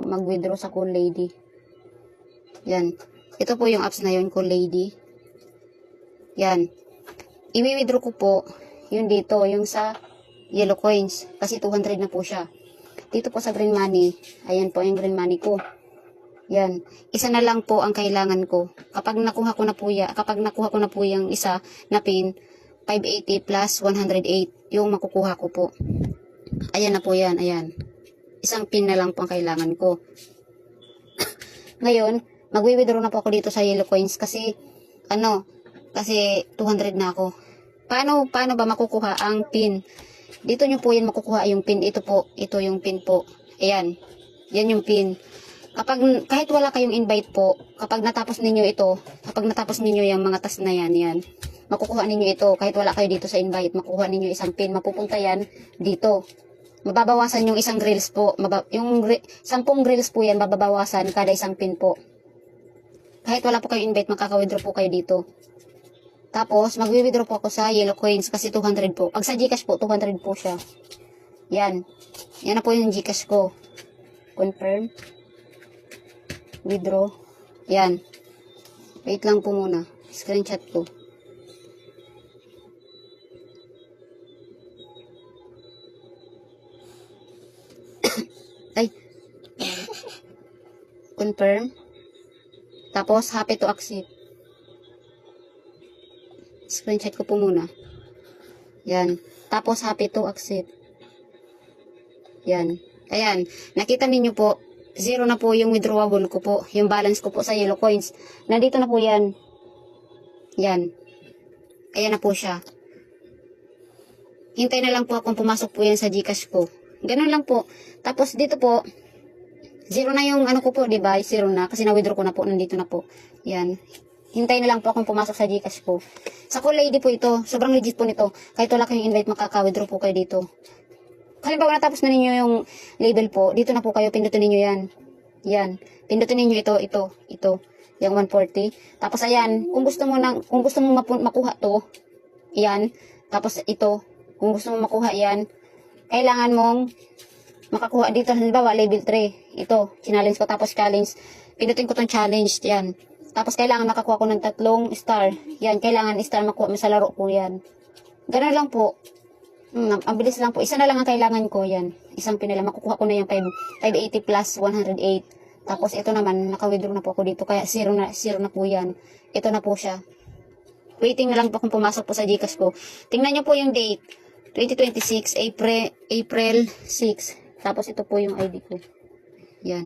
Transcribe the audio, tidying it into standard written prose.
mag-withdraw sa Cool Lady. Yan. Ito po yung apps na yun, Cool Lady. Yan. I-withdraw ko po yung dito, yung sa Yellow Coins. Kasi 200 na po siya. Dito po sa Green Money, ayan po yung Green Money ko. Yan. Isa na lang po ang kailangan ko. Kapag nakuha ko na po yung isa na pin, 580 plus 108 yung makukuha ko po. Ayan na po yan. Ayan. Isang pin na lang po ang kailangan ko. Ngayon, magwi-withdraw na po ako dito sa Yellow Coins kasi kasi 200 na ako. Paano ba makukuha ang pin? Dito nyo po yan makukuha yung pin. Ito yung pin po. Ayan. Yan yung pin. Kahit wala kayong invite po, kapag natapos ninyo yung mga task na yan, makukuha ninyo ito. Kahit wala kayo dito sa invite, makukuha ninyo isang pin. Mapupunta yan dito. Mababawasan yung isang grills po. Yung 10 grills po yan, mababawasan kada isang pin po. Kahit wala po kayong invite, makaka-withdraw po kayo dito. Tapos, mag-withdraw po ako sa Yellow Coins kasi 200 po. Pag sa Gcash po, 200 po siya. Yan. Yan na po yung Gcash ko. Confirm. Withdraw. Yan. Wait lang po muna. Screenshot ko. Ay. Confirm. Tapos, happy to accept. Screenshot ko po muna. Yan. Tapos, happy to accept. Yan. Ayan. Nakita ninyo po, 0 na po yung withdrawable ko po. Yung balance ko po sa Yellow Coins. Nandito na po yan. Yan. Ayan na po siya. Hintay na lang po akong pumasok po yan sa Gcash ko. Ganun lang po. Tapos, dito po, 0 na yung ko po, diba? 0 na. Kasi na-withdraw ko na po. Nandito na po. Yan. Hintay na lang po akong pumasok sa Gcash ko. Sa Cool Lady po ito. Sobrang legit po nito. Kahit wala kayong invite, makaka-withdraw po kayo dito. Halimbawa natapos na ninyo yung label po. Dito na po kayo. Pindutin ninyo yan. Yan. Pindutin ninyo ito. Yung 140. Tapos ayan. Kung gusto mo makuha to. Yan. Tapos ito. Kung gusto mo makuha yan. Kailangan mong makakuha dito, halimbawa, level 3. Ito, challenge ko. Tapos challenge. Pindutin ko tong challenge. Yan. Tapos kailangan makakuha ko ng 3 star. Yan, kailangan star makuha mo sa laro ko yan. Ganun lang po. Ang bilis lang po. Isa na lang ang kailangan ko yan. Isang pinala. Makukuha ko na yung 580 plus 108. Tapos ito naman, naka-withdraw na po ako dito. Kaya 0 na po yan. Ito na po siya. Waiting na lang po kung pumasok po sa Gcash ko. Tingnan nyo po yung date. 2026, April 6. Tapos ito po yung ID ko.